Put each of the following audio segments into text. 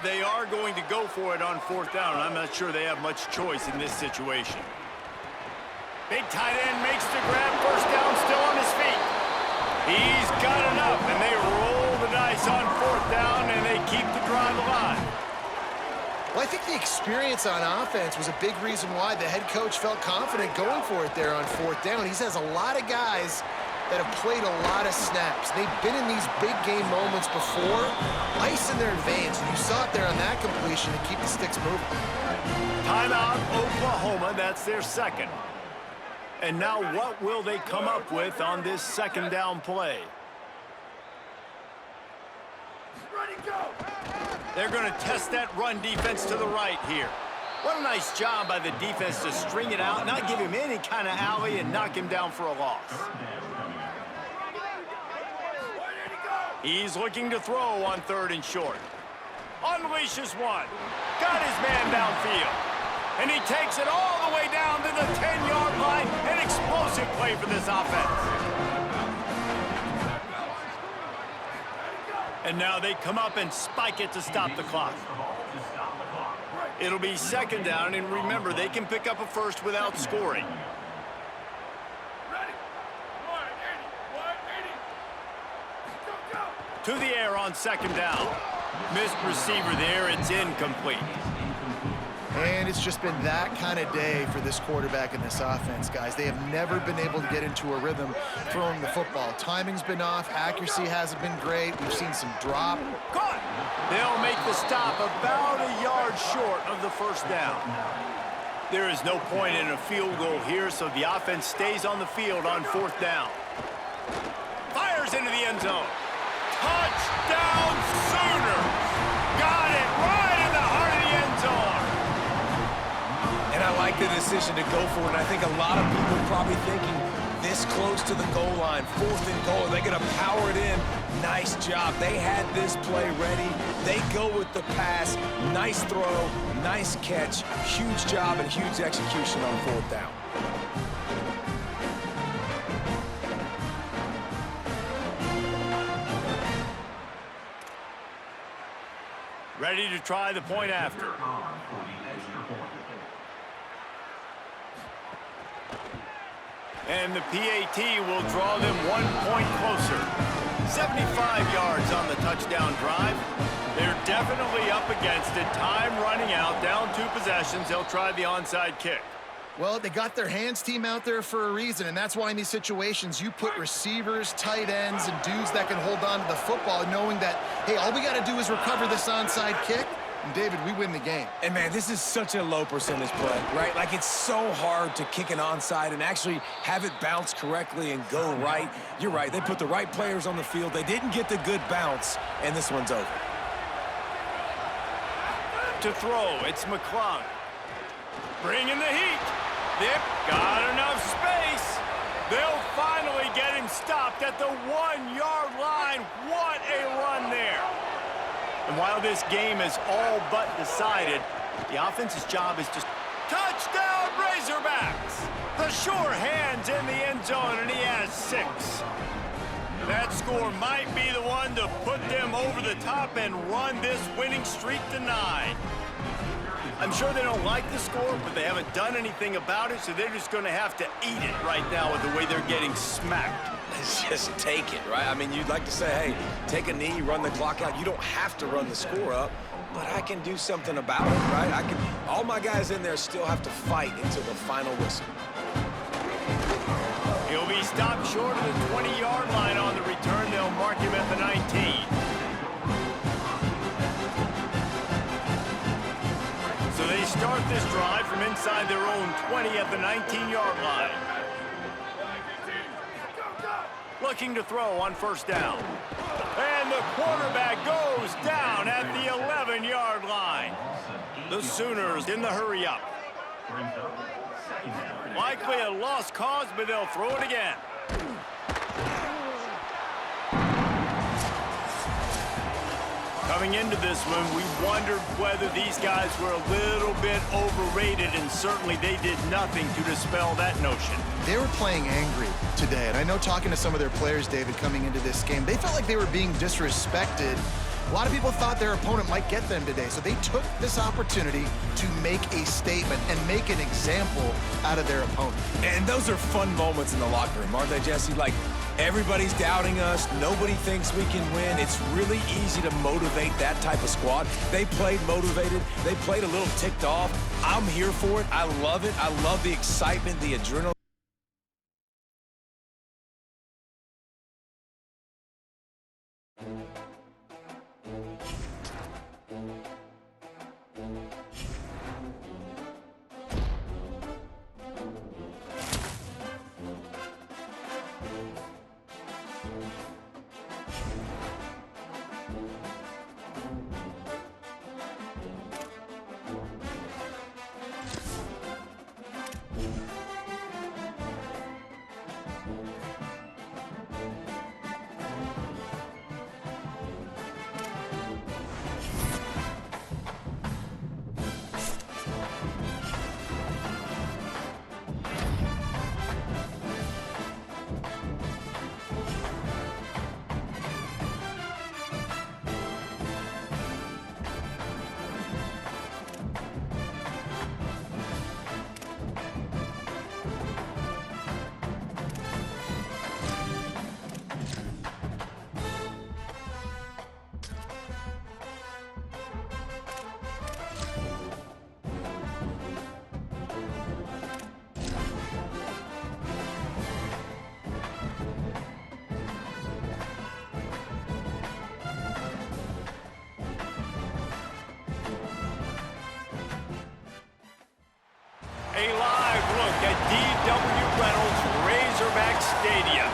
they are going to go for it on fourth down. I'm not sure they have much choice in this situation. Big tight end makes the grab, first down, still on his feet. He's got enough, and they roll the dice on fourth down, and they keep the drive alive. Well, I think the experience on offense was a big reason why the head coach felt confident going for it there on fourth down. He has a lot of guys that have played a lot of snaps. They've been in these big game moments before, ice in their veins, and you saw it there on that completion to keep the sticks moving. Timeout, Oklahoma. That's their second. And now what will they come up with on this second down play? Ready, go! They're going to test that run defense to the right here. What a nice job by the defense to string it out, not give him any kind of alley, and knock him down for a loss. He's looking to throw on third and short. Unleashes one. Got his man downfield. And he takes it all the way down to the 10-yard line. An explosive play for this offense. And now they come up and spike it to stop the clock. It'll be second down, and remember, they can pick up a first without scoring. To the air on second down. Missed receiver there. It's incomplete. And it's just been that kind of day for this quarterback and this offense, guys. They have never been able to get into a rhythm throwing the football. Timing's been off. Accuracy hasn't been great. We've seen some drop. Caught. They'll make the stop about a yard short of the first down. There is no point in a field goal here, so the offense stays on the field on fourth down. Fires into the end zone. Touchdown Sooners! Got it right in the heart of the end zone. And I like the decision to go for it. And I think a lot of people are probably thinking this close to the goal line, fourth and goal, they're going to power it in. Nice job. They had this play ready. They go with the pass. Nice throw, nice catch. Huge job and huge execution on fourth down. Ready to try the point after. And the PAT will draw them 1 point closer. 75 yards on the touchdown drive. They're definitely up against it. Time running out, down 2 possessions. They'll try the onside kick. Well, they got their hands team out there for a reason, and that's why in these situations you put receivers, tight ends, and dudes that can hold on to the football, knowing that, hey, all we got to do is recover this onside kick, and David, we win the game. And man, this is such a low percentage play, right? Like, it's so hard to kick an onside and actually have it bounce correctly and go right. You're right, they put the right players on the field. They didn't get the good bounce, and this one's over. To throw, it's McClung. Bringing the heat. Yep, got enough space. They'll finally get him stopped at the 1-yard line. What a run there. And while this game is all but decided, the offense's job is just touchdown Razorbacks. The sure hands in the end zone, and he has 6. That score might be the one to put them over the top and run this winning streak to 9. I'm sure they don't like the score, but they haven't done anything about it, so they're just going to have to eat it right now with the way they're getting smacked. Just take it, right? I mean, you'd like to say, hey, take a knee, run the clock out. You don't have to run the score up, but I can do something about it, right? All my guys in there still have to fight until the final whistle. He'll be stopped short of the 20-yard line on the return. They'll mark him at the 19. So they start this drive from inside their own 20 at the 19-yard line. Looking to throw on first down. And the quarterback goes down at the 11-yard line. The Sooners in the hurry up. Likely a lost cause, but they'll throw it again. Coming into this one, we wondered whether these guys were a little bit overrated, and certainly they did nothing to dispel that notion. They were playing angry today, and I know talking to some of their players, David, coming into this game, they felt like they were being disrespected A lot of people thought their opponent might get them today, so they took this opportunity to make a statement and make an example out of their opponent. And those are fun moments in the locker room, aren't they, Jesse? Like, everybody's doubting us. Nobody thinks we can win. It's really easy to motivate that type of squad. They played motivated. They played a little ticked off. I'm here for it. I love it. I love the excitement, the adrenaline. A live look at D.W. Reynolds Razorback Stadium.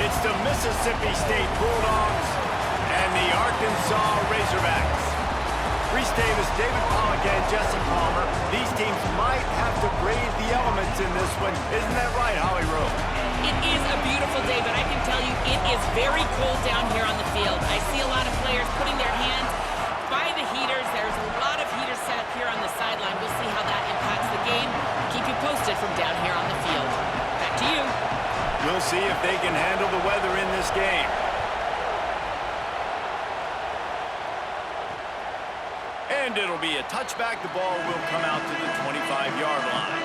It's the Mississippi State Bulldogs and the Arkansas Razorbacks. Reese Davis, David Pollock, and Jesse Palmer. These teams might have to brave the elements in this one. Isn't that right, Holly Rowe? It is a beautiful day, but I can tell you it is very cold down here on the field. I see a lot of players putting their hands by the heaters. There's a lot of heaters set up here on the sideline. We'll see how that impacts the game. Keep you posted from down here on the field. Back to you. We'll see if they can handle the weather in this game. And it'll be a touchback. The ball will come out to the 25-yard line.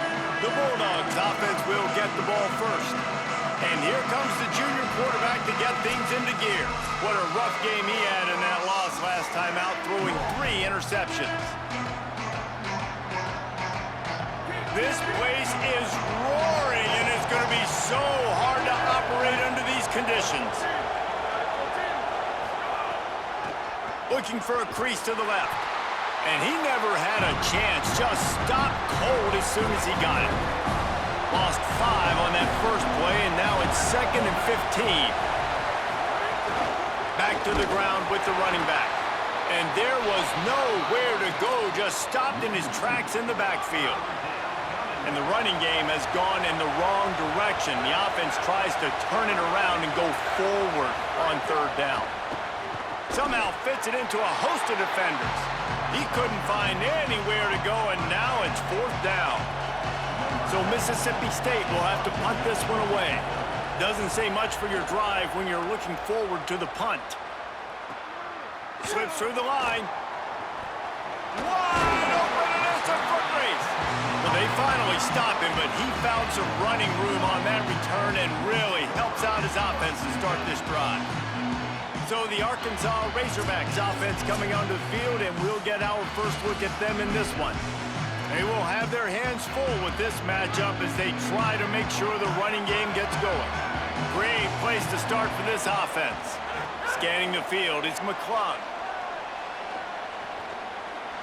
The Bulldogs offense will get the ball first. And here comes the junior quarterback to get things into gear. What a rough game he had in that loss last time out, throwing 3 interceptions. This place is roaring, and it's going to be so hard to operate under these conditions. Looking for a crease to the left. And he never had a chance, just stopped cold as soon as he got it. Lost 5 on that first play, and now it's 2nd and 15. Back to the ground with the running back. And there was nowhere to go, just stopped in his tracks in the backfield. And the running game has gone in the wrong direction. The offense tries to turn it around and go forward on 3rd down. Somehow fits it into a host of defenders. He couldn't find anywhere to go, and now it's 4th down. So Mississippi State will have to punt this one away. Doesn't say much for your drive when you're looking forward to the punt. Slips through the line. Wide open, and it's a foot race. Well, they finally stop him, but he found some running room on that return and really helps out his offense to start this drive. So the Arkansas Razorbacks offense coming onto the field, and we'll get our first look at them in this one. They will have their hands full with this matchup as they try to make sure the running game gets going. Great place to start for this offense. Scanning the field, it's McClung.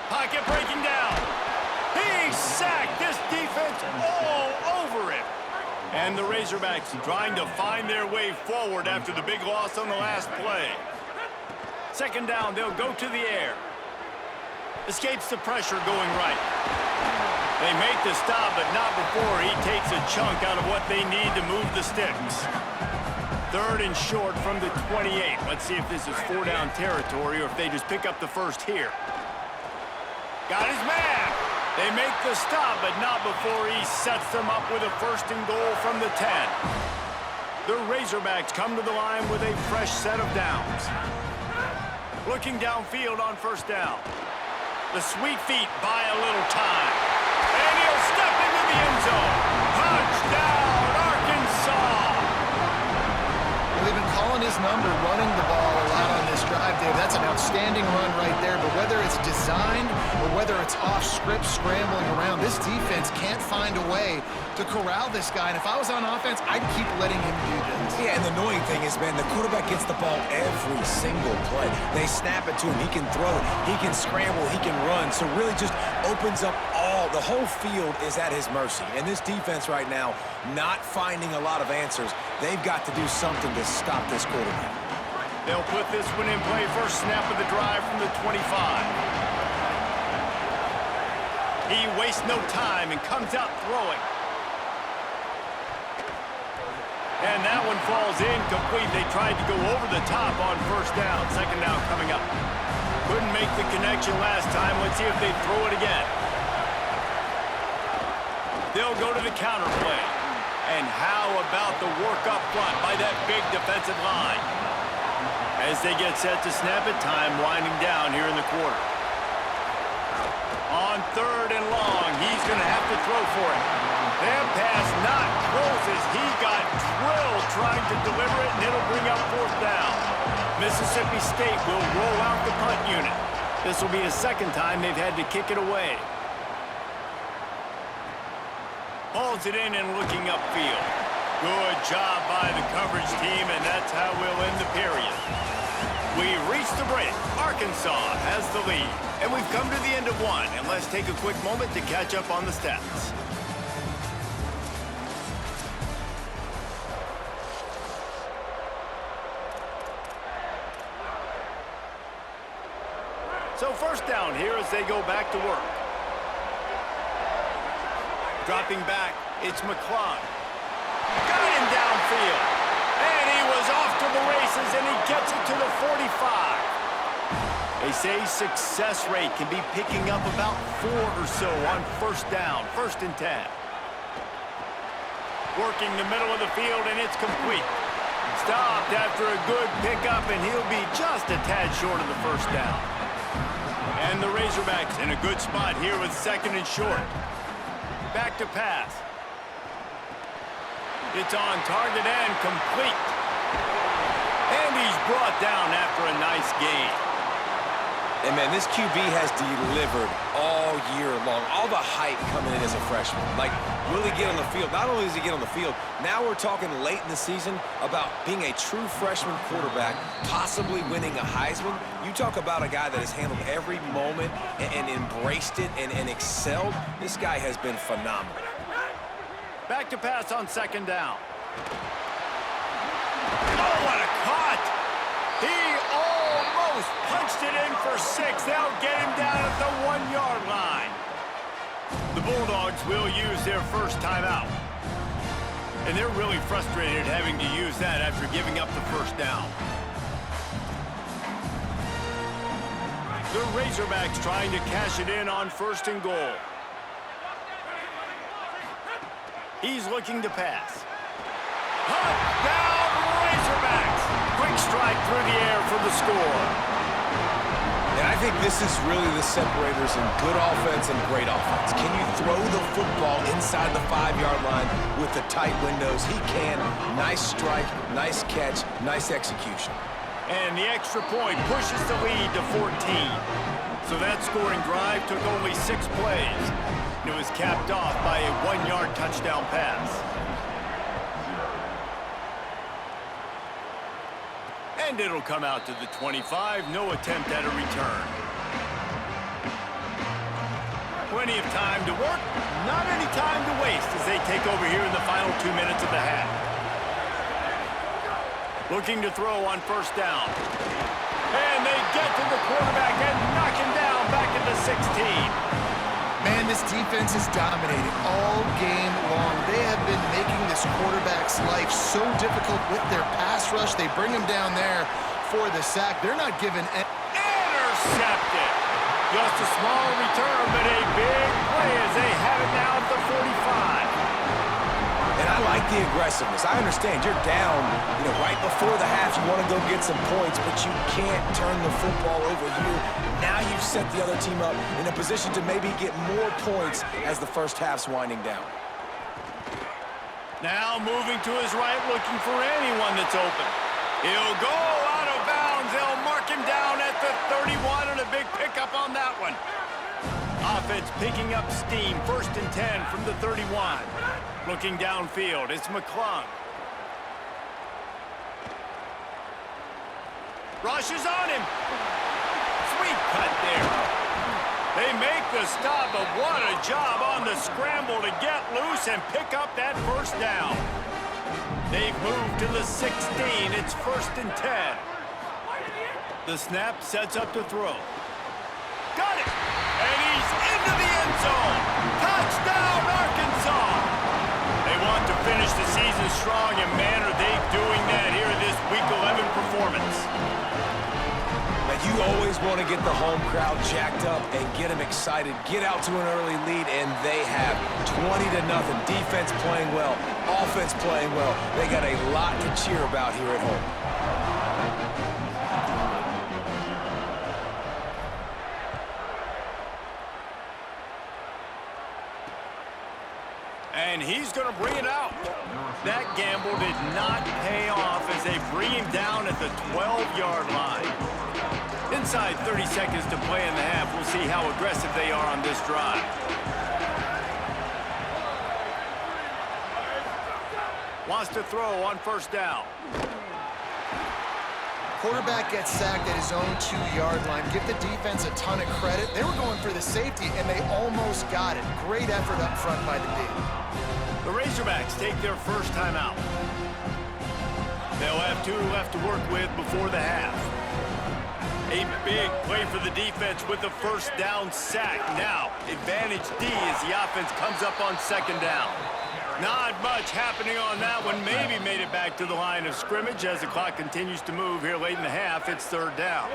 Pocket breaking down. He sacked this defense all over it. And the Razorbacks trying to find their way forward after the big loss on the last play. 2nd down, they'll go to the air. Escapes the pressure going right. They make the stop, but not before he takes a chunk out of what they need to move the sticks. 3rd and short from the 28. Let's see if this is 4-down territory or if they just pick up the first here. Got his man. They make the stop, but not before he sets them up with a 1st and goal from the 10. The Razorbacks come to the line with a fresh set of downs. Looking downfield on first down. The sweet feet buy a little time. And he'll step into the end zone. Touchdown, Arkansas! Well, they've been calling his number, running the ball a lot on this drive, Dave. That's an outstanding run right there. But whether it's designed or whether it's off script, scrambling around, this defense can't find a way to corral this guy. And if I was on offense, I'd keep letting him do this. Yeah, and the annoying thing is, man, the quarterback gets the ball every single play. They snap it to him. He can throw it. He can scramble. He can run. So really just opens up the whole field is at his mercy. And this defense right now, not finding a lot of answers. They've got to do something to stop this quarterback. They'll put this one in play. First snap of the drive from the 25. He wastes no time and comes out throwing. And that one falls incomplete. They tried to go over the top on first down. Second down coming up. Couldn't make the connection last time. Let's see if they throw it again. They'll go to the counter play. And how about the work up front by that big defensive line? As they get set to snap it, time winding down here in the quarter. On third and long, he's going to have to throw for it. That pass not close as he got drilled trying to deliver it, and it'll bring up fourth down. Mississippi State will roll out the punt unit. This will be the second time they've had to kick it away. Hauls it in and looking upfield. Good job by the coverage team, and that's how we'll end the period. We've reached the break. Arkansas has the lead. And we've come to the end of one. And let's take a quick moment to catch up on the stats. So first down here as they go back to work. Dropping back, it's McClung. Got him downfield. And he was off to the races, and he gets it to the 45. They say success rate can be picking up about 4 or so on first down, 1st and 10. Working the middle of the field, and it's complete. Stopped after a good pickup, and he'll be just a tad short of the first down. And the Razorbacks in a good spot here with 2nd and short. Back to pass. It's on target and complete. And he's brought down after a nice gain. And, man, this QB has delivered all year long. All the hype coming in as a freshman. Like, will he get on the field? Not only does he get on the field, now we're talking late in the season about being a true freshman quarterback, possibly winning a Heisman. You talk about a guy that has handled every moment and embraced it and excelled. This guy has been phenomenal. Back to pass on 2nd down. Oh, what a cut! He almost punched it in for 6. They'll get him down at the 1-yard line. The Bulldogs will use their first timeout. And they're really frustrated having to use that after giving up the first down. The Razorbacks trying to cash it in on 1st and goal. He's looking to pass. Touchdown, Razorbacks! Quick strike through the air for the score. And I think this is really the separators in good offense and great offense. Can you throw the football inside the 5-yard line with the tight windows? He can. Nice strike, nice catch, nice execution. And the extra point pushes the lead to 14. So that scoring drive took only 6 plays. It was capped off by a 1-yard touchdown pass. And it'll come out to the 25. No attempt at a return. Plenty of time to work. Not any time to waste as they take over here in the final 2 minutes of the half. Looking to throw on 1st down. And they get to the quarterback and knock him down back at the 16. Man, this defense is dominating all game long. They have been making this quarterback's life so difficult with their pass rush. They bring him down there for the sack. They're not giving any... Intercepted. Just a small return, but a big play as they have it now at the 45. And I like the aggressiveness. I understand you're down, right before the half. You want to go get some points, but you can't turn the football over here. Now you've set the other team up in a position to maybe get more points as the first half's winding down. Now moving to his right, looking for anyone that's open. He'll go out of bounds. They'll mark him down at the 31, and a big pickup on that one. Offense picking up steam. 1st and 10 from the 31. Looking downfield, it's McClung. Rushes on him. Sweet cut there. They make the stop, but what a job on the scramble to get loose and pick up that 1st down. They've moved to the 16. It's 1st and 10. The snap sets up to throw. Got it! And he's into the end zone. Touchdown, Arkansas! They want to finish the season strong, and man, are they doing that here in this Week 11 performance. Now, you always want to get the home crowd jacked up and get them excited. Get out to an early lead, and they have 20-0. Defense playing well, offense playing well. They got a lot to cheer about here at home. And he's going to bring it out. That gamble did not pay off as they bring him down at the 12-yard line. Inside 30 seconds to play in the half. We'll see how aggressive they are on this drive. Wants to throw on 1st down. Quarterback gets sacked at his own 2-yard line. Give the defense a ton of credit. They were going for the safety, and they almost got it. Great effort up front by the D. The Razorbacks take their 1st time out. They'll have 2 left to work with before the half. A big play for the defense with the 1st down sack. Now, advantage D as the offense comes up on 2nd down. Not much happening on that one. Maybe made it back to the line of scrimmage as the clock continues to move here late in the half. It's 3rd down.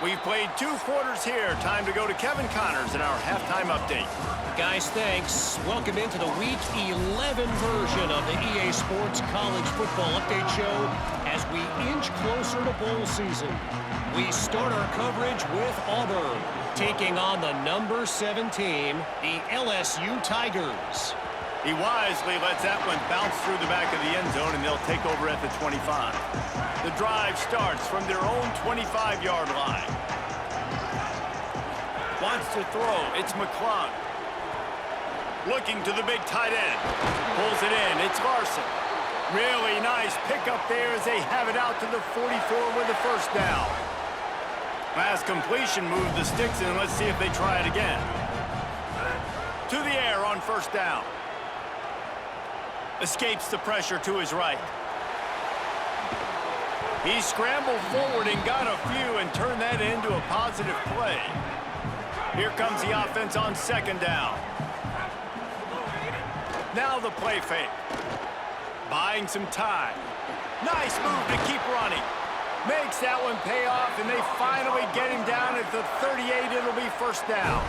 We've played 2 quarters here. Time to go to Kevin Connors in our halftime update. Guys, thanks. Welcome into the Week 11 version of the EA Sports College Football Update Show as we inch closer to bowl season. We start our coverage with Auburn, taking on the number 7 team, the LSU Tigers. He wisely lets that one bounce through the back of the end zone, and they'll take over at the 25. The drive starts from their own 25-yard line. Wants to throw. It's McClung. Looking to the big tight end. Pulls it in. It's Larson. Really nice pickup there as they have it out to the 44 with the 1st down. Last completion moved the sticks in. Let's see if they try it again. To the air on 1st down. Escapes the pressure to his right. He scrambled forward and got a few and turned that into a positive play. Here comes the offense on 2nd down. Now the play fake. Buying some time. Nice move to keep running. Makes that one pay off, and they finally get him down at the 38. It'll be 1st down.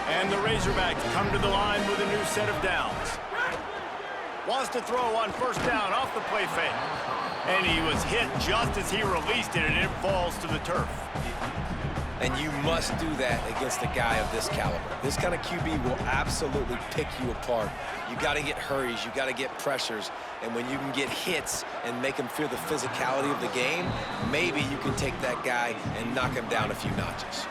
And the Razorbacks come to the line with a new set of downs. Wants to throw on 1st down off the play fake. And he was hit just as he released it, and it falls to the turf. And you must do that against a guy of this caliber. This kind of QB will absolutely pick you apart. You got to get hurries, you got to get pressures, and when you can get hits and make him feel the physicality of the game, maybe you can take that guy and knock him down a few notches.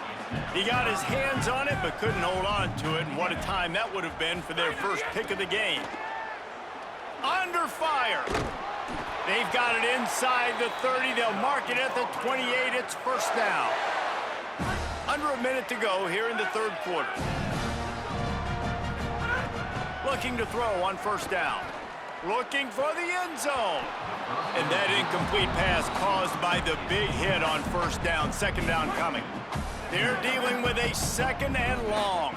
He got his hands on it, but couldn't hold on to it, and what a time that would have been for their 1st pick of the game. Under fire. They've got it inside the 30. They'll mark it at the 28. It's 1st down. Under a minute to go here in the 3rd quarter. Looking to throw on 1st down. Looking for the end zone. And that incomplete pass caused by the big hit on 1st down. 2nd down coming. They're dealing with a 2nd and long.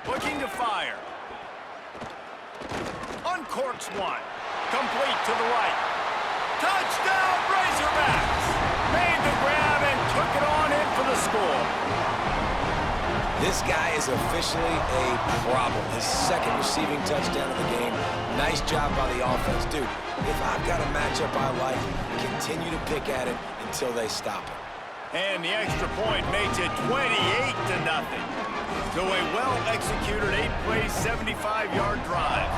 Looking to fire. Uncorks one. Complete to the right. Touchdown, Razorbacks! Made the grab and took it on in for the score. This guy is officially a problem. His second receiving touchdown of the game. Nice job by the offense. Dude, if I've got a matchup I like, continue to pick at it until they stop it. And the extra point makes it 28-0. So a well-executed 8-play, 75-yard drive.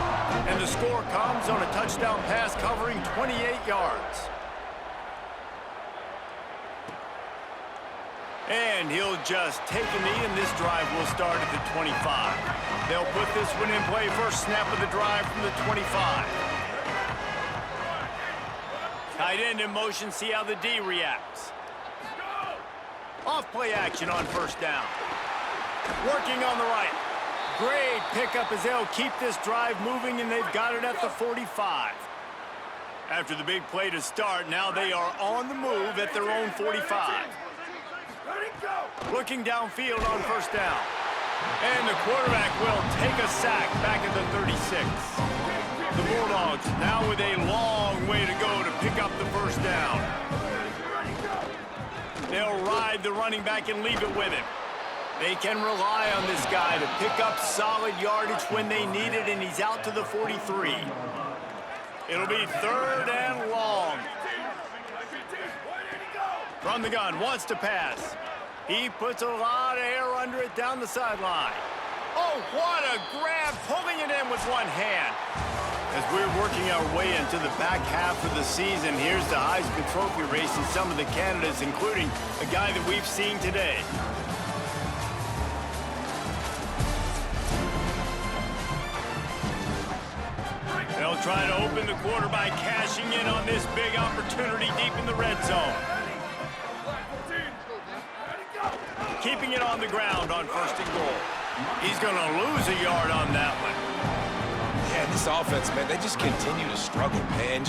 And the score comes on a touchdown pass covering 28 yards. And he'll just take a knee, and this drive will start at the 25. They'll put this one in play. First snap of the drive from the 25. Tight end in motion, see how the D reacts. Off play action on first down. Working on the right. Great pickup as they'll keep this drive moving, and they've got it at the 45. After the big play to start, now they are on the move at their own 45. Looking downfield on first down. And the quarterback will take a sack back at the 36. The Bulldogs now with a long way to go to pick up the first down. They'll ride the running back and leave it with him. They can rely on this guy to pick up solid yardage when they need it, and he's out to the 43. It'll be third and long. From the gun, wants to pass. He puts a lot of air under it down the sideline. Oh, what a grab, pulling it in with one hand. As we're working our way into the back half of the season, here's the Heisman Trophy race and some of the candidates, including a guy that we've seen today. They'll try to open the quarter by cashing in on this big opportunity deep in the red zone. Keeping it on the ground on first and goal. He's going to lose a yard on that one. Yeah, this offense, man, they just continue to struggle, man.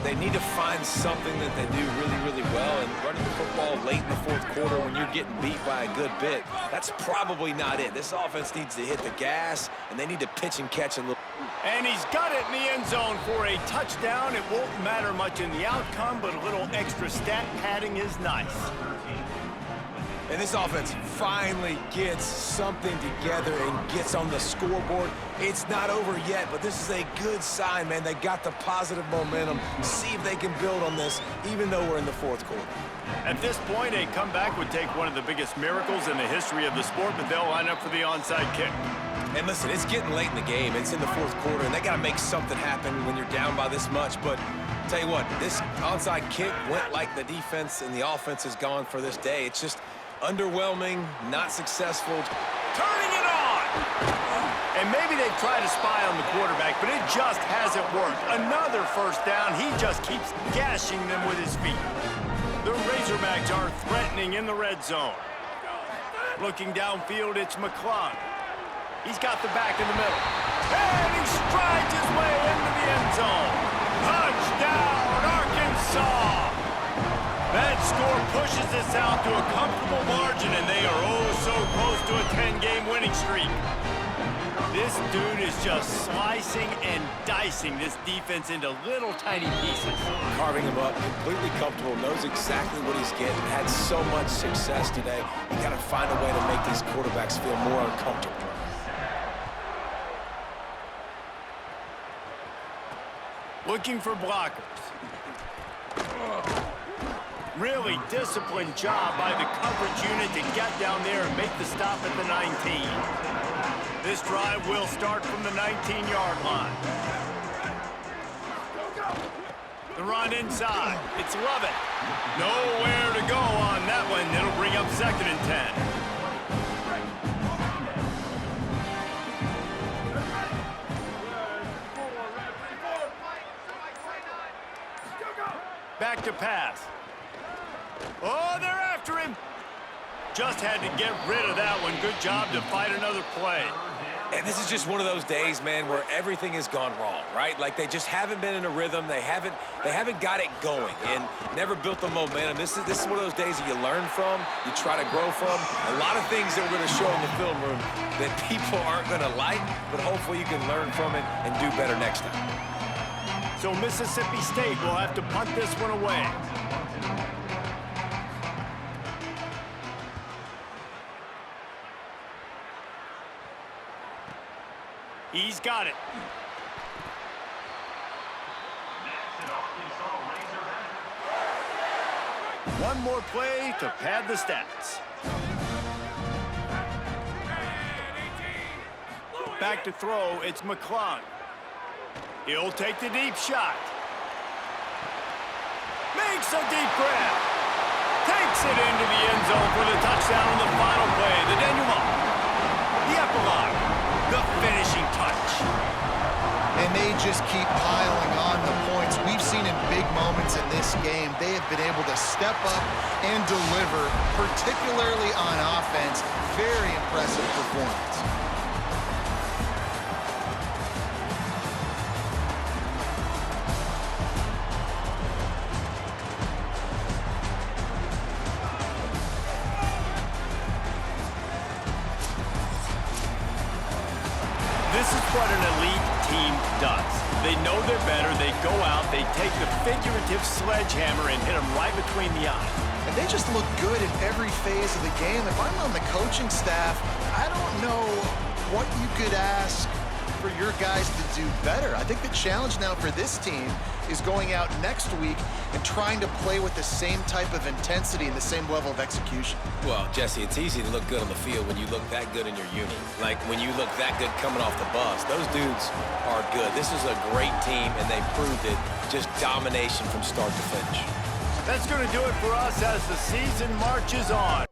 They need to find something that they do really, really well. And running the football late in the fourth quarter when you're getting beat by a good bit, that's probably not it. This offense needs to hit the gas, and they need to pitch and catch a little. And he's got it in the end zone for a touchdown. It won't matter much in the outcome, but a little extra stat padding is nice. And this offense finally gets something together and gets on the scoreboard. It's not over yet, but this is a good sign, man. They got the positive momentum. See if they can build on this, even though we're in the fourth quarter. At this point, a comeback would take one of the biggest miracles in the history of the sport, but they'll line up for the onside kick. And listen, it's getting late in the game. It's in the fourth quarter, and they got to make something happen when you're down by this much. But tell you what, this onside kick went like the defense and the offense is gone for this day. It's just underwhelming, not successful. Turning it on! And maybe they've tried to spy on the quarterback, but it just hasn't worked. Another first down. He just keeps gashing them with his feet. The Razorbacks are threatening in the red zone. Looking downfield, it's McClung. He's got the back in the middle. And he strides his way into the end zone. Touchdown, Arkansas! That score pushes this out to a comfortable margin, and they are oh so close to a 10-game winning streak. This dude is just slicing and dicing this defense into little tiny pieces. Carving him up, completely comfortable, knows exactly what he's getting. Had so much success today. You got to find a way to make these quarterbacks feel more uncomfortable. Looking for blockers. Really disciplined job by the coverage unit to get down there and make the stop at the 19. This drive will start from the 19-yard line. The run inside. It's Lovett. Nowhere to go on that one. It'll bring up 2nd and 10. Back to pass. Oh, they're after him. Just had to get rid of that one. Good job to fight another play. And this is just one of those days, man, where everything has gone wrong, right? Like they just haven't been in a rhythm. They haven't got it going and never built the momentum. This is one of those days that you learn from, you try to grow from. A lot of things that we're going to show in the film room that people aren't going to like, but hopefully you can learn from it and do better next time. So Mississippi State will have to punt this one away. He's got it. One more play to pad the stats. Back to throw, it's McClung. He'll take the deep shot. Makes a deep grab. Takes it into the end zone for the touchdown on the final play. The denouement. The epilogue. The finishing touch. And they just keep piling on the points. We've seen in big moments in this game, they have been able to step up and deliver, particularly on offense. Very impressive performance. This is what an elite team does. They know they're better, they go out, they take the figurative sledgehammer and hit them right between the eyes. And they just look good in every phase of the game. If I'm on the coaching staff, I don't know what you could ask for your guys to do better. I think the challenge now for this team is going out next week and trying to play with the same type of intensity and the same level of execution. Well, Jesse, it's easy to look good on the field when you look that good in your unit. Like when you look that good coming off the bus. Those dudes are good. This is a great team, and they proved it. Just domination from start to finish. That's going to do it for us as the season marches on.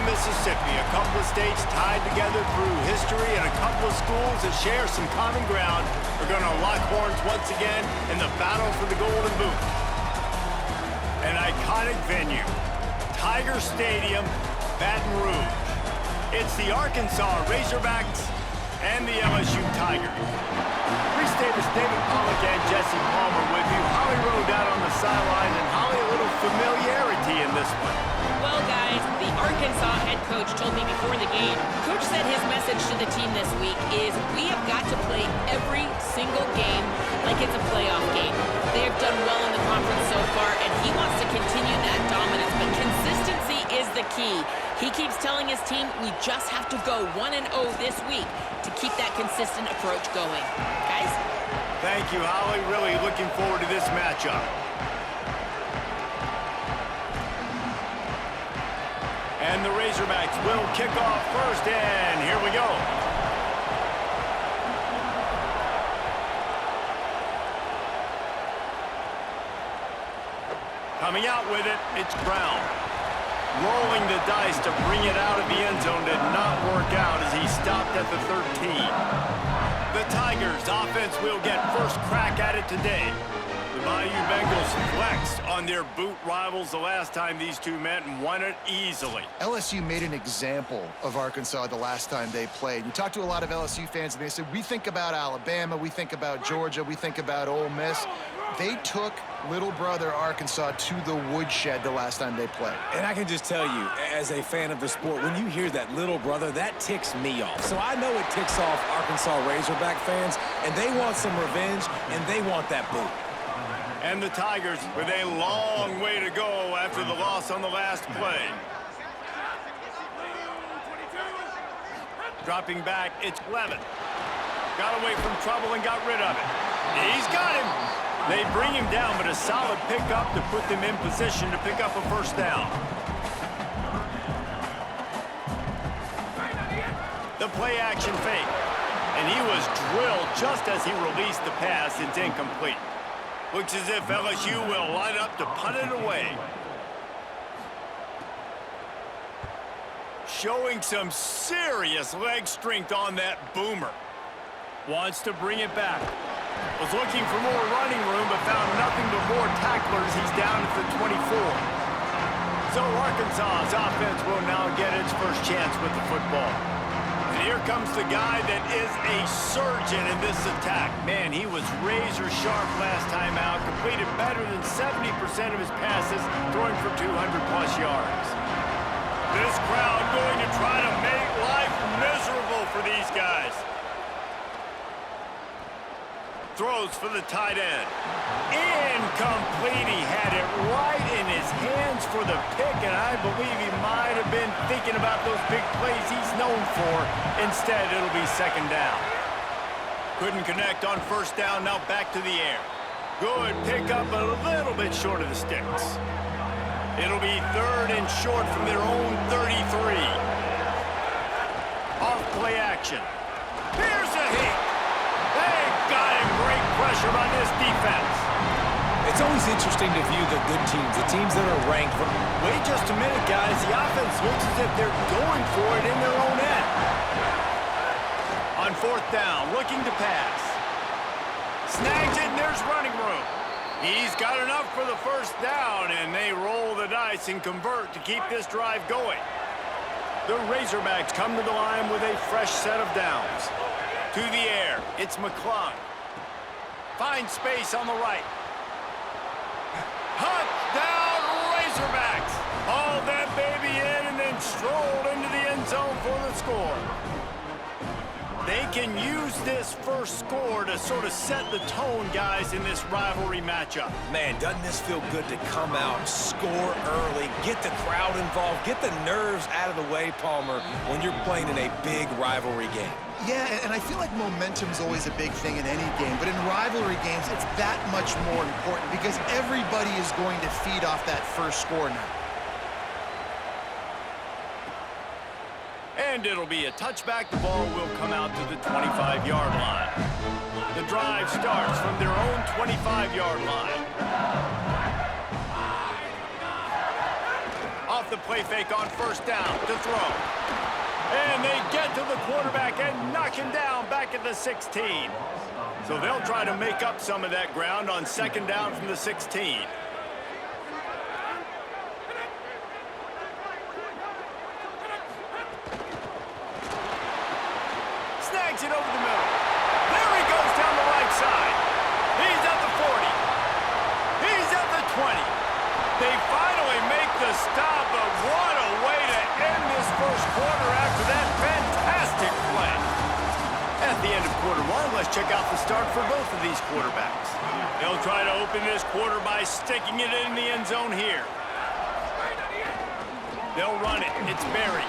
Mississippi, a couple of states tied together through history and a couple of schools that share some common ground are going to lock horns once again in the battle for the Golden Boot. An iconic venue, Tiger Stadium, Baton Rouge. It's the Arkansas Razorbacks and the LSU Tigers. Reese Davis, David Pollock, and Jesse Palmer with you. Holly Rowe down on the sideline, and Holly, a little familiarity in this one. Well, guys, the Arkansas head coach told me before the game, Coach said his message to the team this week is we have got to play every single game like it's a playoff game. They have done well in the conference so far, and he wants to continue that dominance, but consistency is the key. He keeps telling his team we just have to go 1-0 this week to keep that consistent approach going. Guys? Thank you, Holly. Really looking forward to this matchup. And the Razorbacks will kick off first, and here we go. Coming out with it, it's Brown. Rolling the dice to bring it out of the end zone did not work out as he stopped at the 13. The Tigers offense will get first crack at it today. The Bayou Bengals flexed on their boot rivals the last time these two met and won it easily. LSU made an example of Arkansas the last time they played. You talk to a lot of LSU fans, and they said, we think about Alabama, we think about Georgia, we think about Ole Miss. They took little brother Arkansas to the woodshed the last time they played. And I can just tell you, as a fan of the sport, when you hear that little brother, that ticks me off. So I know it ticks off Arkansas Razorback fans, and they want some revenge, and they want that boot. And the Tigers with a long way to go after the loss on the last play. Dropping back, it's Levin. Got away from trouble and got rid of it. He's got him. They bring him down, but a solid pickup to put them in position to pick up a first down. The play action fake. And he was drilled just as he released the pass. It's incomplete. Looks as if LSU will line up to punt it away. Showing some serious leg strength on that boomer. Wants to bring it back. Was looking for more running room, but found nothing but more tacklers. He's down at the 24. So Arkansas's offense will now get its first chance with the football. And here comes the guy that is a surgeon in this attack. Man, he was razor sharp last time out. Completed better than 70% of his passes, throwing for 200-plus yards. This crowd going to try to make life miserable for these guys. Throws for the tight end. Incomplete. He had it right in his hands for the pick, and I believe he might have been thinking about those big plays he's known for. Instead, it'll be second down. Couldn't connect on first down. Now back to the air. Good pickup, a little bit short of the sticks. It'll be third and short from their own 33. Off play action. Here's a hit. They got him. Great pressure by this defense. It's always interesting to view the good teams, the teams that are ranked. Wait just a minute, guys. The offense looks as if they're going for it in their own end. On fourth down, looking to pass. Snags it, and there's running room. He's got enough for the first down, and they roll the dice and convert to keep this drive going. The Razorbacks come to the line with a fresh set of downs. To the air, it's McClung. Finds space on the right. Touchdown Razorbacks! Hauled that baby in and then strolled into the end zone for the score. They can use this first score to sort of set the tone, guys, in this rivalry matchup. Man, doesn't this feel good to come out, score early, get the crowd involved, get the nerves out of the way, Palmer, when you're playing in a big rivalry game? Yeah, and I feel like momentum's always a big thing in any game, but in rivalry games, it's that much more important because everybody is going to feed off that first score now. And it'll be a touchback. The ball will come out to the 25-yard line. The drive starts from their own 25-yard line. Off the play fake on first down to throw. And they get to the quarterback and knock him down back at the 16. So they'll try to make up some of that ground on second down from the 16. Snags it over the middle. There he goes down the right side. He's at the 40. He's at the 20. They finally make the stop, but what a way to end this first quarter after that fantastic play. At the end of quarter one, let's check out the start for both of these quarterbacks. They'll try to open this quarter by sticking it in the end zone here. They'll run it. It's Berry.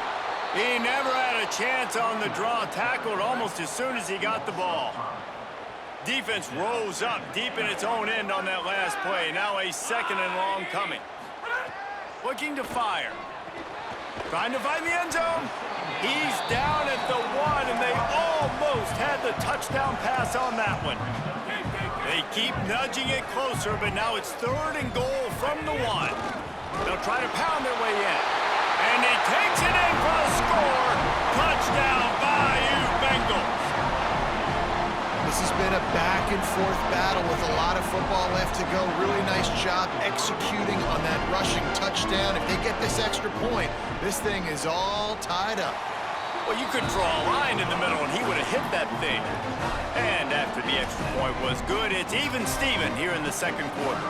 He never had a chance on the draw, tackled almost as soon as he got the ball. Defense rose up deep in its own end on that last play. Now a second and long coming. Looking to fire. Trying to find the end zone. He's down at the 1, and they almost had the touchdown pass on that one. They keep nudging it closer, but now it's third and goal from the 1. They'll try to pound their way in. And he takes it in for a score. Touchdown, Bayou Bengals. The This has been a back-and-forth battle with a lot of football left to go. Really nice job executing on that rushing touchdown. If they get this extra point, this thing is all tied up. Well, you could draw a line in the middle, and he would have hit that thing. And after the extra point was good, it's even Steven here in the second quarter.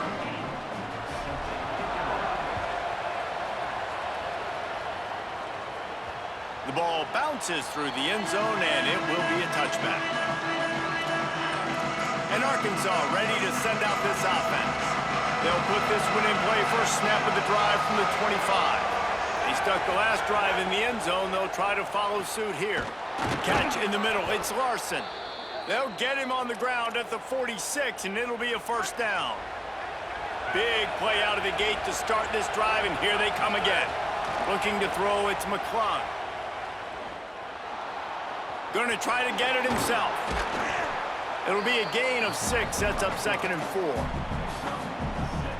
The ball bounces through the end zone, and it will be a touchback. And Arkansas ready to send out this offense. They'll put this one in play first snap of the drive from the 25. They stuck the last drive in the end zone. They'll try to follow suit here. Catch in the middle. It's Larson. They'll get him on the ground at the 46, and it'll be a first down. Big play out of the gate to start this drive, and here they come again. Looking to throw, it's McClung. Going to try to get it himself. It'll be a gain of 6, sets up 2nd and 4.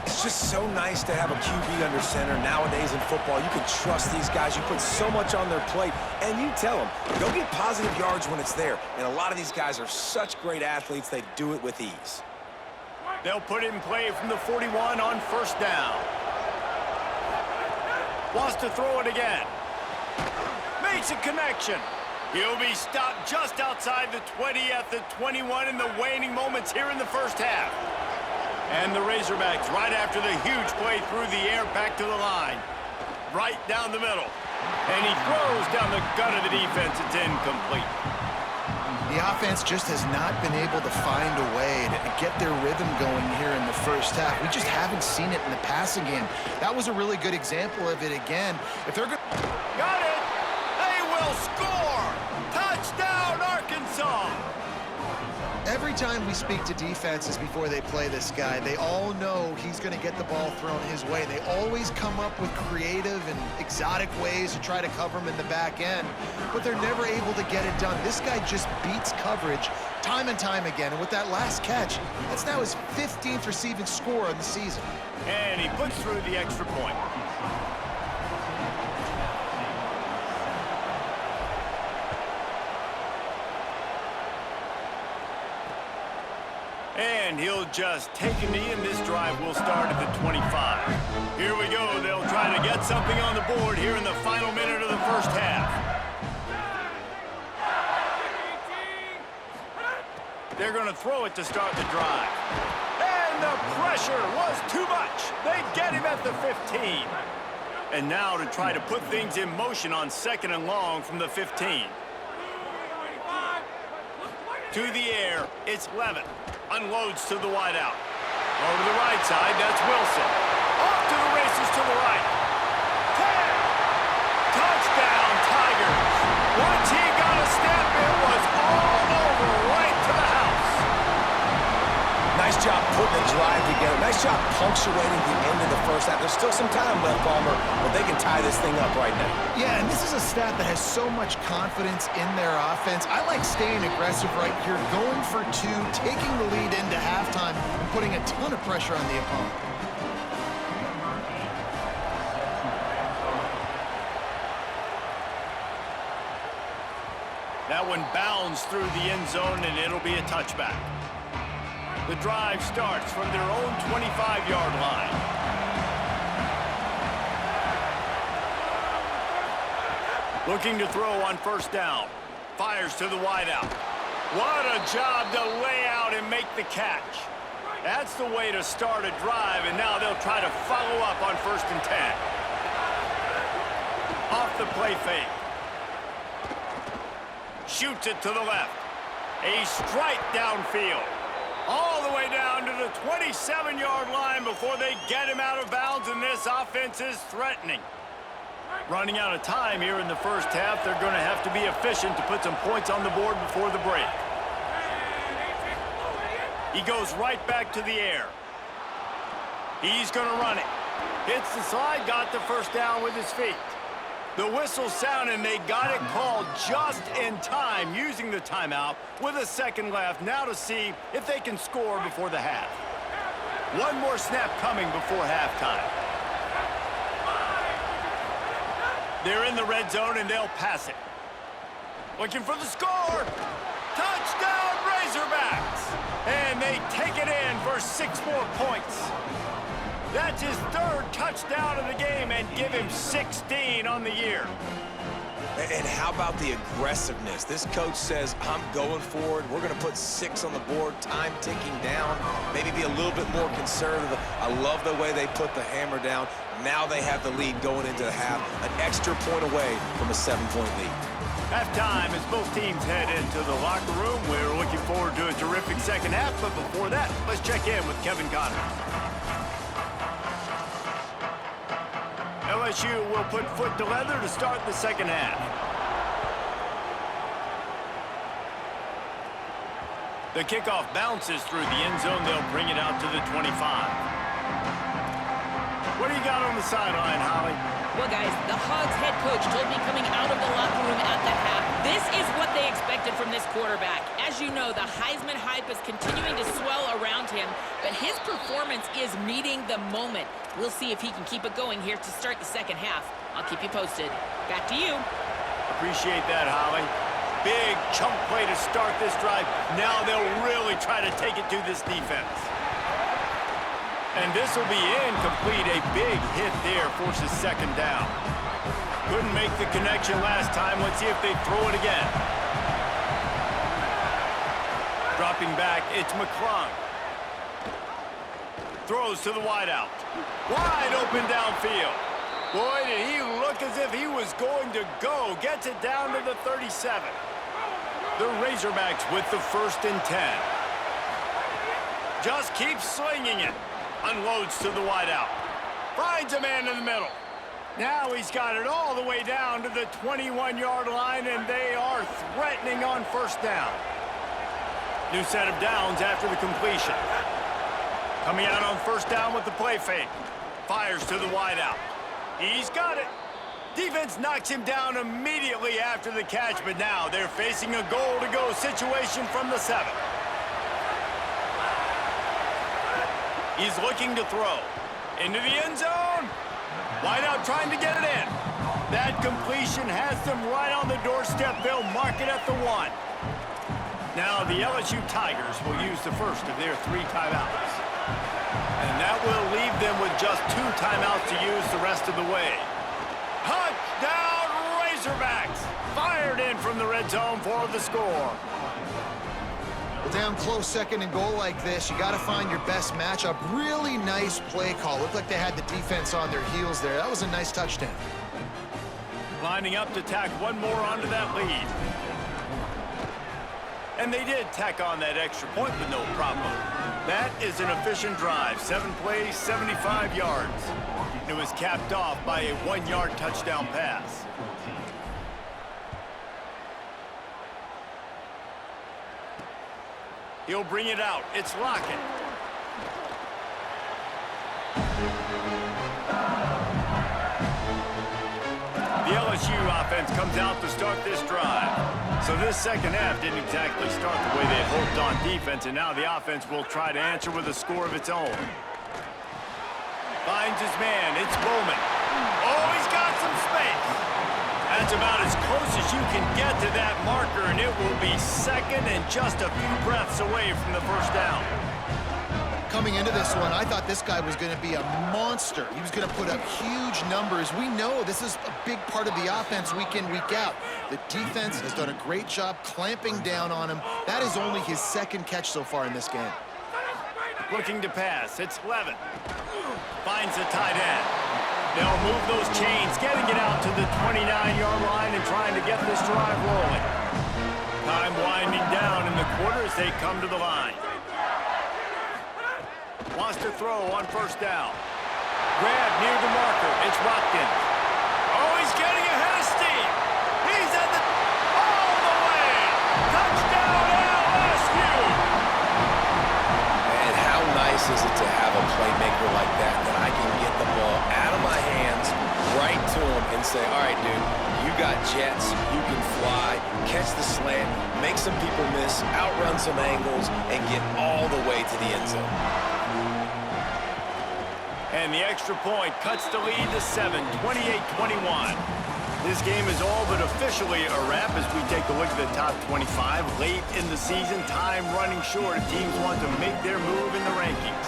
It's just so nice to have a QB under center. Nowadays in football, you can trust these guys. You put so much on their plate, and you tell them, go get positive yards when it's there. And a lot of these guys are such great athletes, they do it with ease. They'll put it in play from the 41 on first down. Wants to throw it again. Makes a connection. He'll be stopped just outside the 20 at the 21 in the waning moments here in the first half. And the Razorbacks right after the huge play through the air back to the line. Right down the middle. And he throws down the gut of the defense. It's incomplete. The offense just has not been able to find a way to get their rhythm going here in the first half. We just haven't seen it in the passing game. That was a really good example of it again. If they're going Got it! They will score! Touchdown, Arkansas! Every time we speak to defenses before they play this guy, they all know he's going to get the ball thrown his way. They always come up with creative and exotic ways to try to cover him in the back end, but they're never able to get it done. This guy just beats coverage time and time again, and with that last catch, that's now his 15th receiving score of the season. And he puts through the extra point. And he'll just take a knee, and this drive will start at the 25. Here we go. They'll try to get something on the board here in the final minute of the first half. They're going to throw it to start the drive. And the pressure was too much. They get him at the 15. And now to try to put things in motion on 2nd and long from the 15. To the air, it's Levin. Unloads to the wideout. Over the right side, that's Wilson. Off to the races to the right. 10. Touchdown, Tigers. Once he got a step, it was all over right to the house. Nice job putting the drive together. Nice job punctuating the end of the first half. There's still some time left, Palmer, but they can tie this thing up right now. Yeah, and this is a staff that has so much confidence in their offense. I like staying aggressive right here, going for 2, taking the lead into halftime, and putting a ton of pressure on the opponent. That one bounds through the end zone, and it'll be a touchback. The drive starts from their own 25-yard line. Looking to throw on first down. Fires to the wideout. What a job to lay out and make the catch. That's the way to start a drive, and now they'll try to follow up on 1st and 10. Off the play fake. Shoots it to the left. A strike downfield. All the way down to the 27-yard line before they get him out of bounds, and this offense is threatening. Running out of time here in the first half, they're going to have to be efficient to put some points on the board before the break. He goes right back to the air. He's going to run it. Hits the slide, got the first down with his feet. The whistle sound, and they got it called just in time, using the timeout with a second left. Now to see if they can score before the half. One more snap coming before halftime. They're in the red zone, and they'll pass it. Looking for the score. Touchdown, Razorbacks! And they take it in for 6 more points. That's his 3rd touchdown of the game and give him 16 on the year. And how about the aggressiveness? This coach says, I'm going for it. We're going to put 6 on the board, time ticking down, maybe be a little bit more conservative. I love the way they put the hammer down. Now they have the lead going into the half, an extra point away from a 7-point lead. Halftime as both teams head into the locker room. We're looking forward to a terrific second half, but before that, let's check in with Kevin Connors. LSU will put foot to leather to start the second half. The kickoff bounces through the end zone. They'll bring it out to the 25. What do you got on the sideline, Holly? Well, guys, the Hogs head coach told me coming out of the locker room at the half, this is what they expected from this quarterback. As you know, the Heisman hype is continuing to swell around him, but his performance is meeting the moment. We'll see if he can keep it going here to start the second half. I'll keep you posted. Back to you. Appreciate that, Holly. Big chunk play to start this drive. Now they'll really try to take it to this defense. And this will be incomplete. A big hit there forces 2nd down. Couldn't make the connection last time. Let's see if they throw it again. Dropping back, it's McClung. Throws to the wideout. Wide open downfield. Boy, did he look as if he was going to go. Gets it down to the 37. The Razorbacks with the 1st and 10. Just keeps slinging it. Unloads to the wideout. Finds a man in the middle. Now he's got it all the way down to the 21-yard line, and they are threatening on 1st down. New set of downs after the completion. Coming out on 1st down with the play fake. Fires to the wideout. He's got it. Defense knocks him down immediately after the catch, but now they're facing a goal-to-go situation from the 7. He's looking to throw. Into the end zone. Wideout trying to get it in. That completion has them right on the doorstep. They'll mark it at the 1. Now the LSU Tigers will use the first of their 3 timeouts. And that will leave them with just 2 timeouts to use the rest of the way. Touchdown Razorbacks! Fired in from the red zone for the score. Well, down close 2nd and goal like this, you got to find your best matchup. Really nice play call. Looked like they had the defense on their heels there. That was a nice touchdown. Lining up to tack one more onto that lead. And they did tack on that extra point with no problem. That is an efficient drive. 7 plays, 75 yards. It was capped off by a 1-yard touchdown pass. He'll bring it out. It's Lockett. The LSU offense comes out to start this drive. So this second half didn't exactly start the way they had hoped on defense, and now the offense will try to answer with a score of its own. Finds his man. It's Bowman. Oh, he's got some space. That's about as close as you can get to that marker, and it will be 2nd and just a few breaths away from the 1st down. Coming into this one, I thought this guy was going to be a monster. He was going to put up huge numbers. We know this is a big part of the offense week in, week out. The defense has done a great job clamping down on him. That is only his 2nd catch so far in this game. Looking to pass. It's Levin. Finds the tight end. They'll move those chains, getting it out to the 29-yard line and trying to get this drive rolling. Time winding down in the quarter as they come to the line. Wants to throw on 1st down. Grab near the marker. It's Watkins. Oh, he's getting ahead of steam. He's at the... all the way. Touchdown LSU. And how nice is it to have a playmaker like that I can get the ball out of my hands, right to him, and say, all right, dude, you got jets, you can fly, catch the slant, make some people miss, outrun some angles, and get all the way to the end zone. And the extra point cuts the lead to 7, 28-21. This game is all but officially a wrap as we take a look at the top 25. Late in the season, time running short if teams want to make their move in the rankings.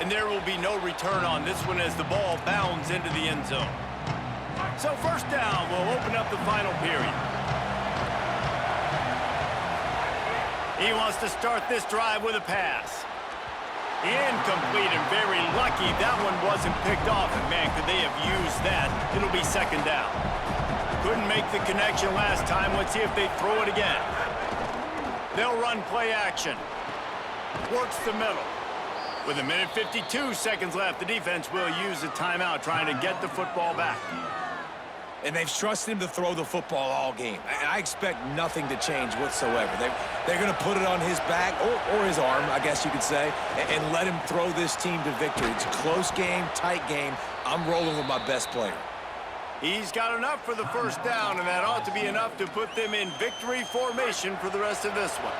And there will be no return on this one as the ball bounds into the end zone. So first down, we'll open up the final period. He wants to start this drive with a pass. Incomplete, and very lucky that one wasn't picked off. And man, could they have used that? It'll be second down. Couldn't make the connection last time. Let's see if they throw it again. They'll run play action. Works the middle. With 1:52 seconds left, the defense will use a timeout trying to get the football back. And they've trusted him to throw the football all game. And I expect nothing to change whatsoever. They're going to put it on his back, or his arm, I guess you could say, and let him throw this team to victory. It's a close game, tight game. I'm rolling with my best player. He's got enough for the first down, and that ought to be enough to put them in victory formation for the rest of this one.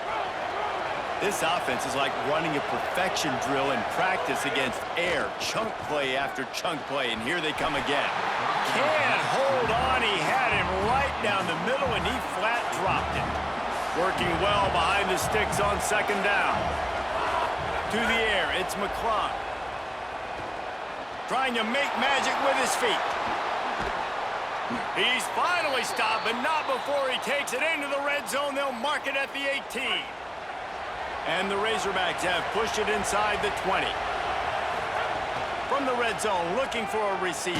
This offense is like running a perfection drill in practice against air. Chunk play after chunk play, and here they come again. Can't hold on. He had him right down the middle, and he flat dropped it. Working well behind the sticks on second down. To the air, it's McClung. Trying to make magic with his feet. He's finally stopped, but not before he takes it into the red zone. They'll mark it at the 18. And the Razorbacks have pushed it inside the 20. From the red zone, looking for a receiver.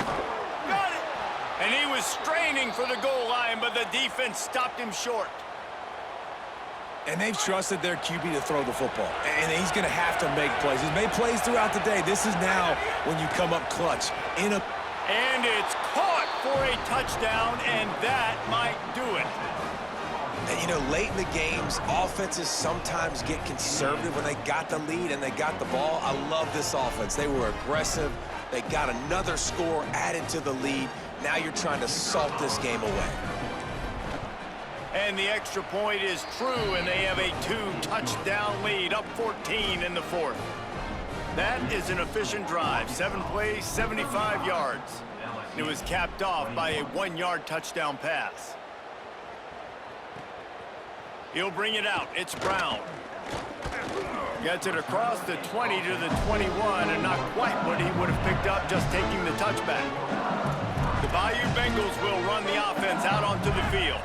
Got it! And he was straining for the goal line, but the defense stopped him short. And they've trusted their QB to throw the football. And he's going to have to make plays. He's made plays throughout the day. This is now when you come up clutch. And it's caught for a touchdown, and that might do it. And, you know, late in the games, offenses sometimes get conservative when they got the lead and they got the ball. I love this offense. They were aggressive. They got another score added to the lead. Now you're trying to salt this game away. And the extra point is true, and they have a 2-touchdown lead, up 14 in the fourth. That is an efficient drive. 7 plays, 75 yards. It was capped off by a 1-yard touchdown pass. He'll bring it out. It's Brown. Gets it across the 20 to the 21, and not quite what he would have picked up just taking the touchback. The Bayou Bengals will run the offense out onto the field.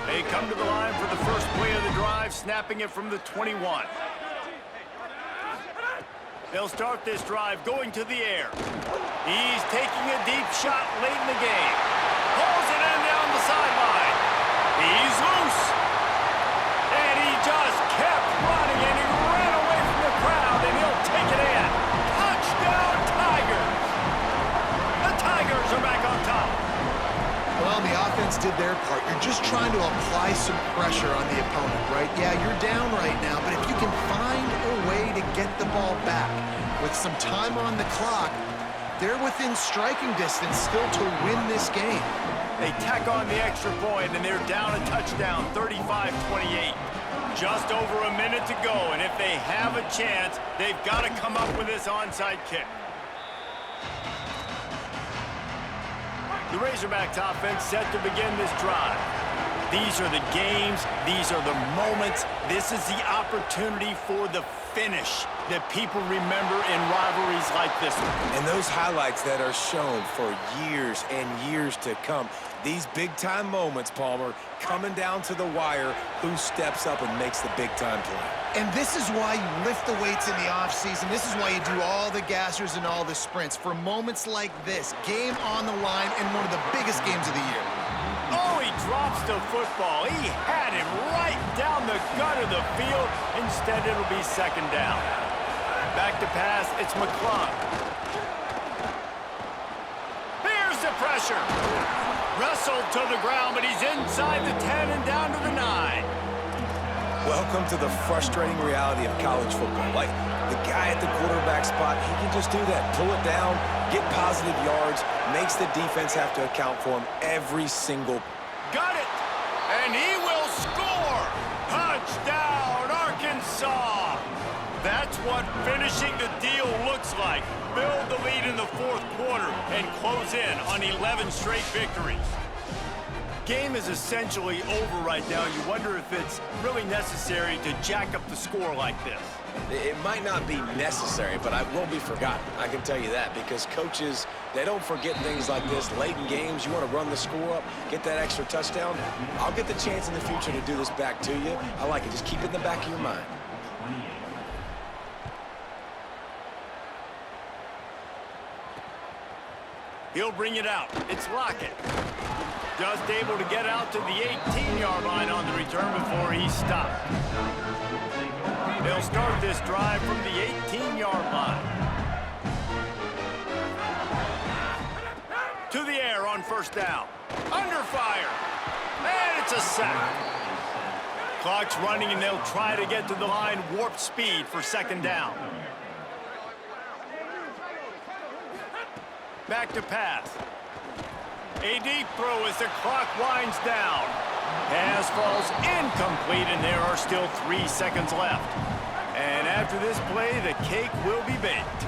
They come to the line for the first play of the drive, snapping it from the 21. They'll start this drive going to the air. He's taking a deep shot late in the game. Pulls it in down the sideline. He's loose. And he just kept running, and he ran away from the crowd, and he'll take it in. Touchdown, Tigers. The Tigers are back on top. Well, the offense did their part. You're just trying to apply some pressure on the opponent, right? Yeah, you're down right now, but if you can find a way to get the ball back with some time on the clock, they're within striking distance still to win this game. They tack on the extra point, and they're down a touchdown, 35-28. Just over a minute to go, and if they have a chance, they've got to come up with this onside kick. The Razorbacks offense set to begin this drive. These are the games. These are the moments. This is the opportunity for the finish that people remember in rivalries like this one. And those highlights that are shown for years and years to come. These big-time moments, Palmer, coming down to the wire, who steps up and makes the big-time play. And this is why you lift the weights in the offseason. This is why you do all the gassers and all the sprints. For moments like this, game on the line in one of the biggest games of the year. Oh, he drops the football. He had him right down the gut of the field. Instead, it'll be second down. Back to pass, it's McClung. Here's the pressure. Wrestled to the ground, but he's inside the 10 and down to the 9. Welcome to the frustrating reality of college football. Like, the guy at the quarterback spot, he can just do that. Pull it down, get positive yards, makes the defense have to account for him every single. Got it! And he will score! Touchdown, Arkansas! That That's what finishing the deal looks like. Build the lead in the fourth quarter and close in on 11 straight victories. Game is essentially over right now. You wonder if it's really necessary to jack up the score like this. It might not be necessary, but it won't be forgotten. I can tell you that, because coaches, they don't forget things like this. Late in games, you want to run the score up, get that extra touchdown. I'll get the chance in the future to do this back to you. I like it. Just keep it in the back of your mind. He'll bring it out. It's Lockett. Just able to get out to the 18-yard line on the return before he's stopped. They'll start this drive from the 18-yard line. To the air on first down. Under fire. And it's a sack. Clock's running, and they'll try to get to the line warp speed for second down. Back to pass. A deep throw as the clock winds down. Pass falls incomplete, and there are still 3 seconds left. And after this play, the cake will be baked.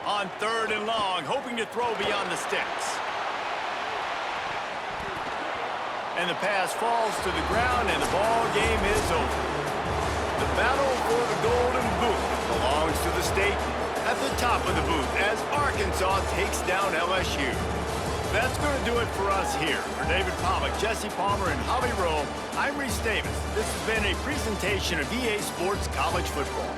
On third and long, hoping to throw beyond the sticks. And the pass falls to the ground, and the ball game is over. The battle for the Golden Boot belongs to the state at the top of the booth as Arkansas takes down LSU. That's going to do it for us here. For David Pollack, Jesse Palmer, and Holly Rowe, I'm Reese Davis. This has been a presentation of EA Sports College Football.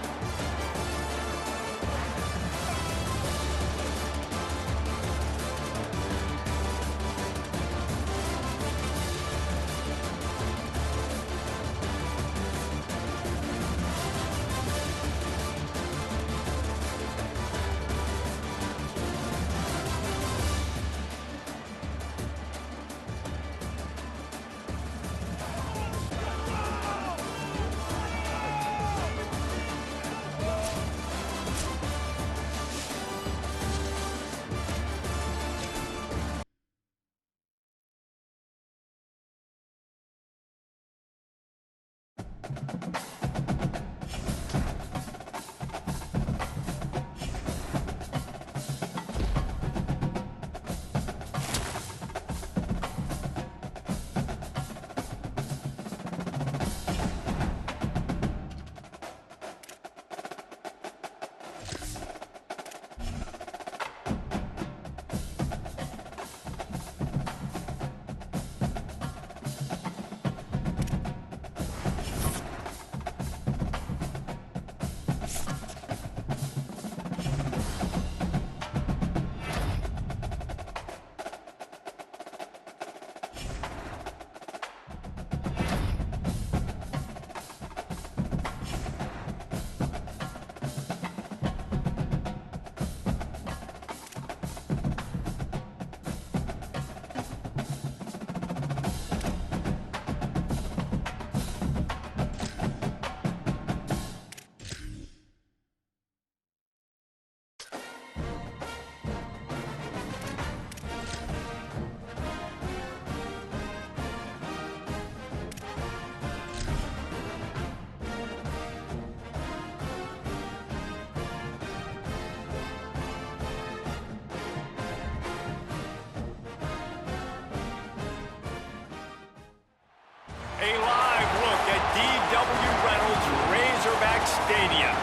A live look at D.W. Reynolds Razorbacks Stadium.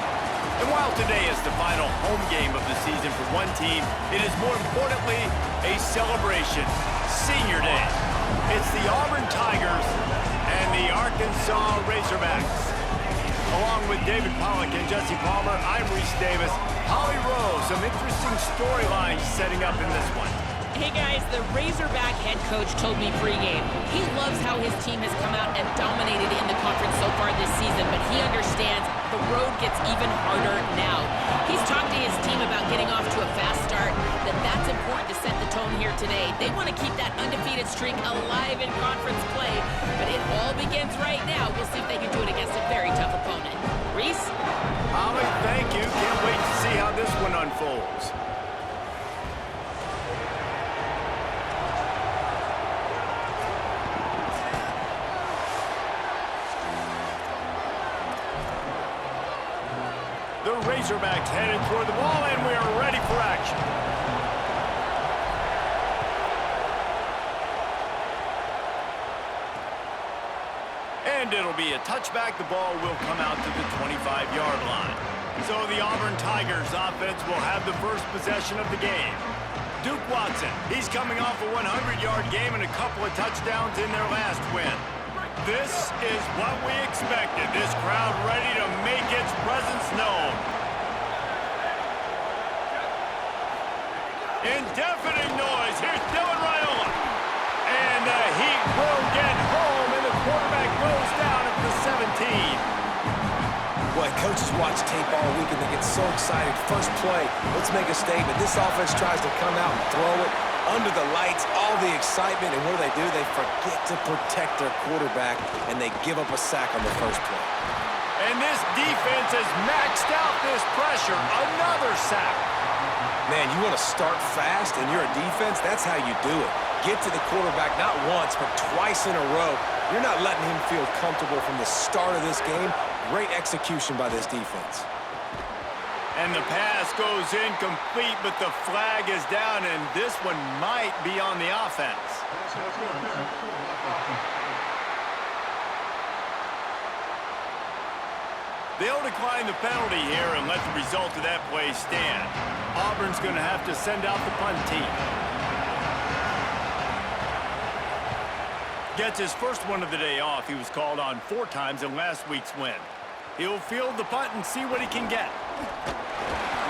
And while today is the final home game of the season for one team, it is more importantly a celebration, Senior Day. It's the Auburn Tigers and the Arkansas Razorbacks. Along with David Pollack and Jesse Palmer, I'm Reese Davis. Holly Rowe, some interesting storylines setting up in this one. Hey guys, the Razorback head coach told me pregame he loves how his team has come out and dominated in the conference so far this season, but he understands the road gets even harder now. He's talked to his team about getting off to a fast start, that's important to set the tone here today. They want to keep that undefeated streak alive in conference play, but it all begins right now. We'll see if they can do it against a very tough opponent. Reese? Holly, thank you. Can't wait to see how this one unfolds. Razorbacks headed toward the ball, and we are ready for action. And it'll be a touchback. The ball will come out to the 25-yard line. So the Auburn Tigers offense will have the first possession of the game. Duke Watson, he's coming off a 100-yard game and a couple of touchdowns in their last win. This is what we expected. This crowd ready to make its presence known. In deafening noise, here's Dylan Raiola. And the heat will get home, and the quarterback goes down at the 17. Boy, coaches watch tape all week and they get so excited. First play, let's make a statement. This offense tries to come out and throw it under the lights, all the excitement, and what do? They forget to protect their quarterback, and they give up a sack on the first play. And this defense has maxed out this pressure. Another sack. Man, you want to start fast and you're a defense, that's how you do it. Get to the quarterback not once, but twice in a row. You're not letting him feel comfortable from the start of this game. Great execution by this defense. And the pass goes incomplete, but the flag is down, and this one might be on the offense. They'll decline the penalty here and let the result of that play stand. Auburn's going to have to send out the punt team. Gets his first one of the day off. He was called on 4 times in last week's win. He'll field the punt and see what he can get.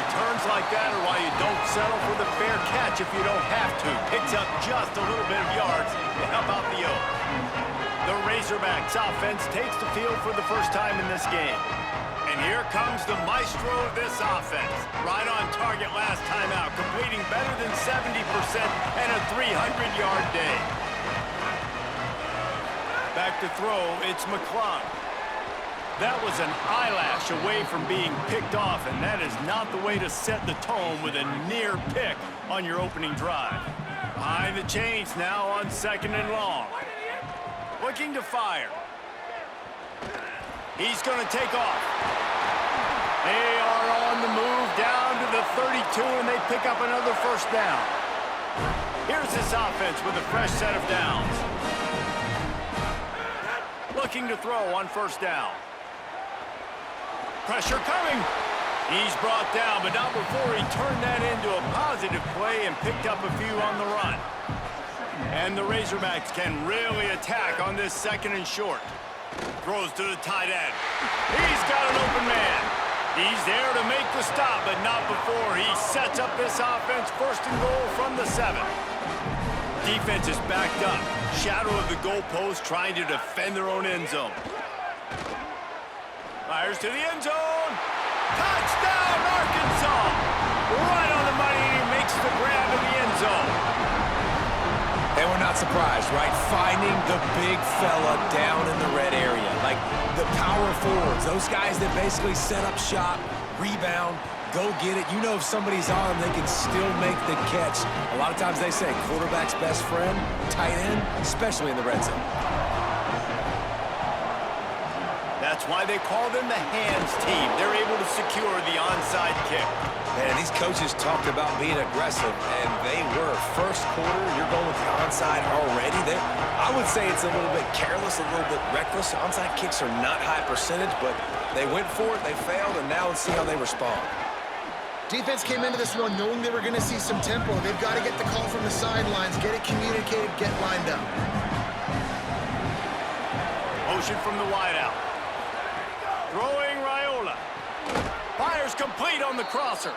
Returns like that are why you don't settle for the fair catch if you don't have to. Picks up just a little bit of yards to help out the Oak. The Razorbacks offense takes the field for the first time in this game. And here comes the maestro of this offense. Right on target last time out, completing better than 70% and a 300-yard day. Back to throw, it's McClung. That was an eyelash away from being picked off, and that is not the way to set the tone with a near pick on your opening drive. Behind the chains now on 2nd and long. Looking to fire. He's going to take off. They are on the move down to the 32, and they pick up another first down. Here's this offense with a fresh set of downs. Looking to throw on first down. Pressure coming. He's brought down, but not before he turned that into a positive play and picked up a few on the run. And the Razorbacks can really attack on this 2nd and short. Throws to the tight end. He's got an open man. He's there to make the stop, but not before he sets up this offense 1st and goal from the 7. Defense is backed up. Shadow of the goalpost trying to defend their own end zone. Fires to the end zone. Touchdown, Arkansas! Right on the money, and he makes the grab in the end zone. And we're not surprised, right? Finding the big fella down in the red area. Like the power forwards, those guys that basically set up shop, rebound, go get it. You know if somebody's on them, they can still make the catch. A lot of times they say quarterback's best friend, tight end, especially in the red zone. That's why they call them the hands team. They're able to secure the onside kick. Man, these coaches talked about being aggressive, and they were. First quarter, you're going with the onside already. I would say it's a little bit careless, a little bit reckless. Onside kicks are not high percentage, but they went for it, they failed, and now let's see how they respond. Defense came into this one knowing they were going to see some tempo. They've got to get the call from the sidelines, get it communicated, get lined up. Motion from the wideout. Throwing Raiola. Fires complete on the crosser.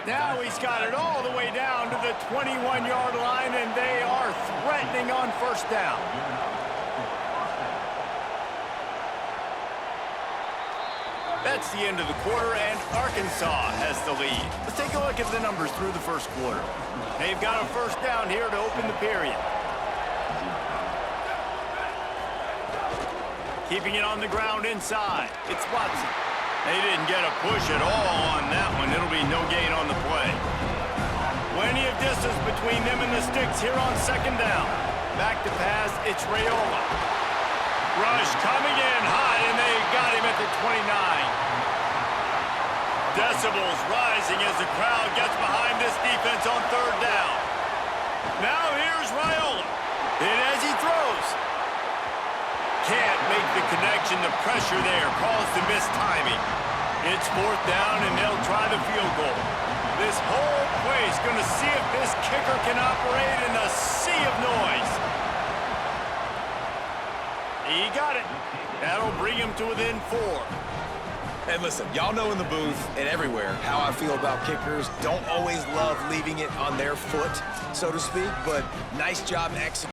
Now he's got it all the way down to the 21-yard line, and they are threatening on first down. That's the end of the quarter, and Arkansas has the lead. Let's take a look at the numbers through the first quarter. They've got a first down here to open the period. Keeping it on the ground inside. It's Watson. They didn't get a push at all on that one. It'll be no gain on the play. Plenty of distance between them and the sticks here on 2nd down. Back to pass, it's Raiola. Rush coming in high, and they got him at the 29. decibels rising as the crowd gets behind this defense on third down. Now here's Raiola. And as he throws, can't make the connection. The pressure there caused the missed timing. It's fourth down, and they'll try the field goal. This whole place going to see if this kicker can operate in a sea of noise. He got it. That'll bring him to within 4. And listen, y'all know in the booth and everywhere how I feel about kickers. Don't always love leaving it on their foot, so to speak, but nice job executing.